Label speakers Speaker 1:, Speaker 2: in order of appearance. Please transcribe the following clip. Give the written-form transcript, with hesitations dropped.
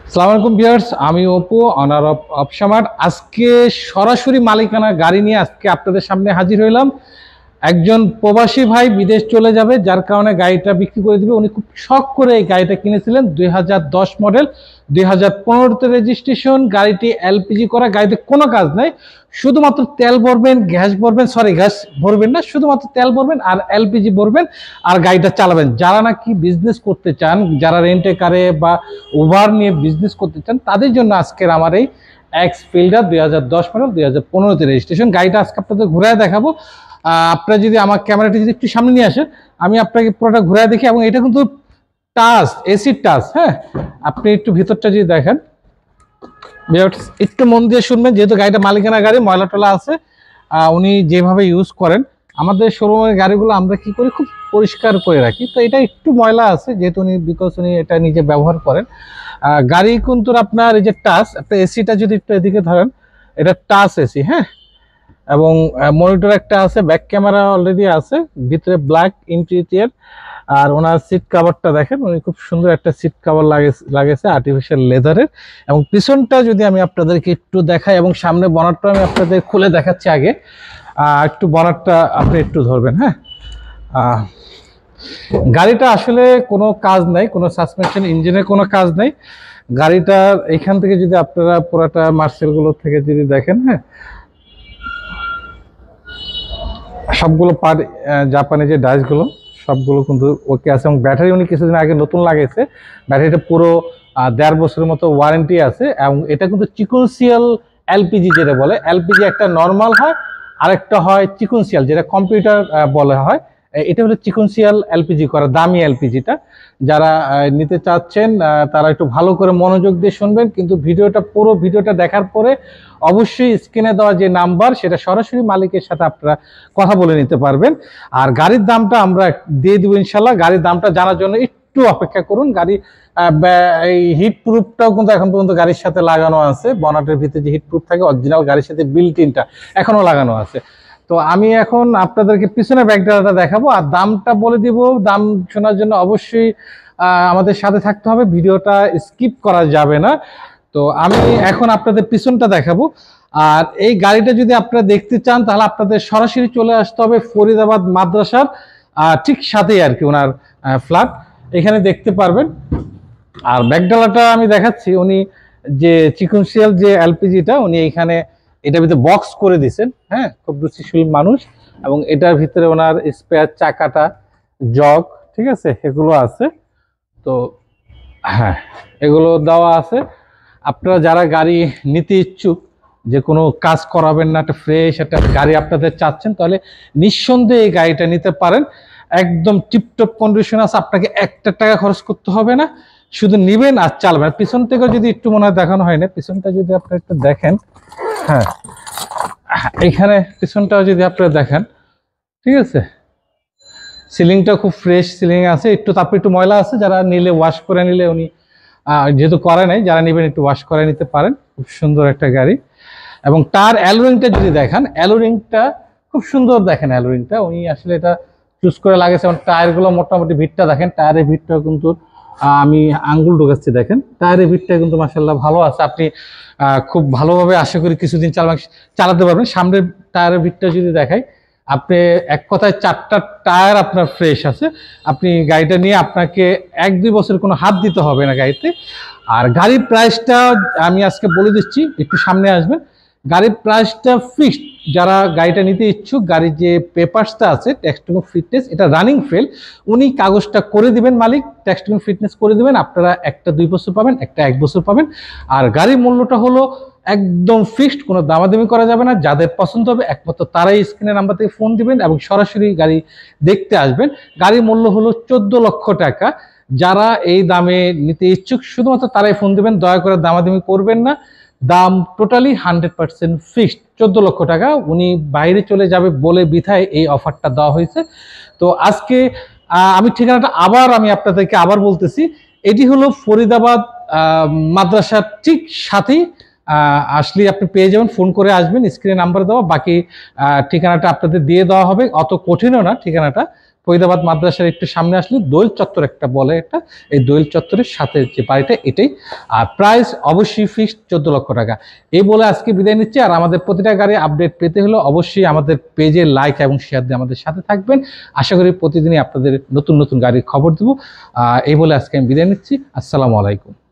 Speaker 1: আসসালামু আলাইকুম ভিউয়ার্স, আমি অপু অনার অফ অপশামার্ট। আজকে সরাসরি মালিকানা গাড়ি নিয়ে আজকে আপনাদের সামনে হাজির হইলাম। একজন প্রবাসী ভাই বিদেশ চলে যাবে, যার কারণে গাড়িটা বিক্রি করে দিবে। উনি খুব শখ করে এই গাড়িটা কিনেছিলেন, 2010 মডেল, 2015তে রেজিস্ট্রেশন। গাড়িটি এলপিজি করা, গাড়িতে কোনো কাজ নাই, শুধুমাত্র তেল ভরবেন, গ্যাস ভরবেন, গ্যাস ভরবেন না, শুধুমাত্র তেল ভরবেন আর এলপিজি ভরবেন আর গাড়িটা চালাবেন। যারা নাকি বিজনেস করতে চান, যারা রেন্টে কারে বা উবার নিয়ে বিজনেস করতে চান, তাদের জন্য আজকের আমার এই এক্স ফিল্ডার 2010 মডেল, 2015তে রেজিস্ট্রেশন গাড়িটা আজকে আপনাদের ঘুরায় দেখাবো। আপনারা যদি আমার ক্যামেরাটি যদি একটু সামনে নিয়ে আসেন, আমি আপনাকে পুরোটা ঘুরায় দেখি। এবং এটা কিন্তু টাচ, এসি টাচ। হ্যাঁ, আপনি একটু ভিতরটা যদি দেখেন, একটু মন দিয়ে শুনবেন, যেহেতু গাড়িটা মালিকানা গাড়ি, ময়লা টলা আছে। উনি যেভাবে ইউজ করেন, আমাদের শোরুমের গাড়িগুলো আমরা কি করি, খুব পরিষ্কার করে রাখি। তো এটা একটু ময়লা আছে, যেহেতু উনি উনি এটা নিজে ব্যবহার করেন। গাড়ি কিন্তু আপনার এই যে টাচ, আপনার এসিটা যদি একটু এদিকে ধরেন, এটা টাচ এসি। হ্যাঁ, এবং মনিটর একটা আছে, ব্যাক ক্যামেরা অলরেডি আছে, ভিতরে ব্ল্যাক ইন্টেরিয়র। আর ওনার সিট কাভারটা দেখেন, উনি খুব সুন্দর একটা সিট কাভার লাগেছে আর্টিফিশিয়াল লেদারের। এবং পিছনটা যদি আমি আপনাদেরকে একটু দেখাই, এবং সামনে বনারটা আমি আপনাদের খুলে দেখাচ্ছি। আগে একটু বনারটা আপনি একটু ধরবেন। হ্যাঁ, গাড়িটা আসলে কোনো কাজ নাই, কোনো সাসপেনশন ইঞ্জিনের কোনো কাজ নাই। গাড়িটার এখান থেকে যদি আপনারা পুরাটা মার্সেলগুলো থেকে যদি দেখেন, হ্যাঁ, সবগুলো পার্ট, জাপানি যে ডাইসগুলো সবগুলো কিন্তু ওকে আছে। এবং ব্যাটারি উনি কিছুদিন আগে নতুন লাগাইছে। ব্যাটারিটা পুরো 1.5 বছরের মতো ওয়ারেন্টি আছে। এবং এটা কিন্তু চিকুনসিয়াল এলপিজি, যেটা বলে এলপিজি একটা নর্মাল হয়, আরেকটা হয় চিকুনসিয়াল, যেটা কম্পিউটার বলা হয়। এটা হলো চিকুনসিয়াল এলপিজি করা, দামি এলপিজিটা। যারা নিতে চাচ্ছেন তারা একটু ভালো করে মনোযোগ দিয়ে শুনবেন, কিন্তু পুরো ভিডিওটা দেখার পরে অবশ্যই স্ক্রিনে দেওয়া যে নাম্বার, সেটা সরাসরি মালিকের সাথে আপনারা কথা বলে নিতে পারবেন। আর গাড়ির দামটা আমরা দিয়ে দিব ইনশাল্লাহ। গাড়ির দামটা জানার জন্য একটু অপেক্ষা করুন। গাড়ি এই হিট প্রুফটাও কিন্তু এখন পর্যন্ত গাড়ির সাথে লাগানো আছে। বনাটের ভিতরে যে হিট প্রুফ থাকে অরিজিনাল, গাড়ির সাথে বিল্ট ইনটা এখনো লাগানো আছে। তো আমি এখন আপনাদেরকে পিছনে ব্যাকডালাটা দেখাবো আর দামটা বলে দিব। দাম শোনার জন্য অবশ্যই আমাদের সাথে থাকতে হবে, ভিডিওটা স্কিপ করা যাবে না। তো আমি এখন আপনাদের পিছনটা দেখাবো। আর এই গাড়িটা যদি আপনারা দেখতে চান, তাহলে আপনাদের সরাসরি চলে আসতে হবে ফরিদাবাদ মাদ্রাসার ঠিক সাথেই আর কি ওনার ফ্ল্যাট, এখানে দেখতে পারবেন। আর ব্যাকডালাটা আমি দেখাচ্ছি, উনি যে চিকুনশিয়াল যে এলপিজিটা উনি এইখানে এটার ভিতরে বক্স করে দিয়েছেন। হ্যাঁ, খুব রুচিশীল মানুষ। এবং এটার ভিতরে ওনার স্পেয়ার চাকাটা, জগ, ঠিক আছে, এগুলো আছে। তো হ্যাঁ, এগুলো দেওয়া আছে। আপনারা যারা গাড়ি নিতে ইচ্ছুক, যে কোনো কাজ করাবেন না, একটা ফ্রেশ একটা গাড়ি আপনাদের চাচ্ছেন, তাহলে নিঃসন্দেহে এই গাড়িটা নিতে পারেন। একদম টিপটপ কন্ডিশন আছে, আপনাকে একটা টাকা খরচ করতে হবে না, শুধু নিবেন আর চালাবেন। পিছন থেকেও যদি একটু মনে হয় দেখানো হয় না, পিছনটা যদি আপনারা একটু দেখেন, হ্যাঁ, এখানে পিছনটাও যদি আপনারা দেখেন, ঠিক আছে, সিলিংটা খুব ফ্রেশ সিলিং আছে। একটু তারপর একটু ময়লা আছে, যারা নিলে ওয়াশ করে নিলে, উনি যেহেতু করে নাই, যারা নেবেন একটু ওয়াশ করে নিতে পারেন। খুব সুন্দর একটা গাড়ি। এবং তার অ্যালোরিংটা যদি দেখেন, অ্যালোরিংটা খুব সুন্দর, দেখেন অ্যালোরিংটা উনি আসলে এটা চুজ করে লাগেছে। এবং টায়ারগুলো মোটামুটি ভিড়টা দেখেন, টায়ারের ভিড়টাও কিন্তু আমি আঙ্গুল ঢোকাচ্ছি, দেখেন টায়ারের ভিড়টা কিন্তু মাশাআল্লাহ ভালো আছে। আপনি খুব ভালোভাবে আশা করি কিছুদিন চালাতে পারবেন। সামনের টায়ারের ভিড়টা যদি দেখাই, আপনি এক কথায় 4টা টায়ার আপনার ফ্রেশ আছে। আপনি গাড়িটা নিয়ে আপনাকে 1-2 বছর কোনো হাত দিতে হবে না গাড়িতে। আর গাড়ির প্রাইসটা আমি আজকে বলে দিচ্ছি, একটু সামনে আসবেন। গাড়ির প্রাইসটা ফিক্সড। যারা গাড়িটা নিতে ইচ্ছুক, গাড়ির যে পেপারসটা আছে, টেক্সটিং ফিটনেস, এটা রানিং ফেল, উনি কাগজটা করে দিবেন, মালিক টেক্সটিং ফিটনেস করে দিবেন। আপনারা একটা 2 বছর পাবেন, একটা 1 বছর পাবেন। আর গাড়ির মূল্যটা হলো একদম ফিক্সড, কোনো দামাদামি করা যাবে না। যাদের পছন্দ হবে একমাত্র তারাই স্ক্রিনের নাম্বার থেকে ফোন দিবেন এবং সরাসরি গাড়ি দেখতে আসবেন। গাড়ির মূল্য হলো 14 লক্ষ টাকা। যারা এই দামে নিতে ইচ্ছুক, শুধুমাত্র তারাই ফোন দিবেন, দয়া করে দামাদামি করবেন না। দাম টোটালি 100% ফিক্সড, 14 লক্ষ টাকা। উনি বাইরে চলে যাবে বলে বিধায় এই অফারটা দেওয়া হয়েছে। তো আজকে আমি ঠিকানাটা আমি আপনাদেরকে আবার বলতেছি, এটি হলো ফরিদাবাদ মাদ্রাসার ঠিক সাথেই। আসলে আপনি পেয়ে যাবেন, ফোন করে আসবেন, স্ক্রিনে নাম্বার দেওয়া, বাকি ঠিকানাটা আপনাদের দিয়ে দেওয়া হবে। অত কঠিনও না ঠিকানাটা। ফরিদাবাদ মাদ্রাসার একটু সামনে আসলে দোয়েল চত্বর একটা বলে একটা, এই দোয়েল চত্বরের সাথে যে বাড়িটা এটাই। আর প্রাইস অবশ্যই ফিক্সড 14 লক্ষ টাকা। এই বলে আজকে বিদায় নিচ্ছি। আর আমাদের প্রতিটা গাড়ি আপডেট পেতে হলে অবশ্যই আমাদের পেজে লাইক এবং শেয়ার দিয়ে আমাদের সাথে থাকবেন। আশা করি প্রতিদিনই আপনাদের নতুন নতুন গাড়ির খবর দেবো। এই বলে আজকে আমি বিদায় নিচ্ছি। আসসালামু আলাইকুম।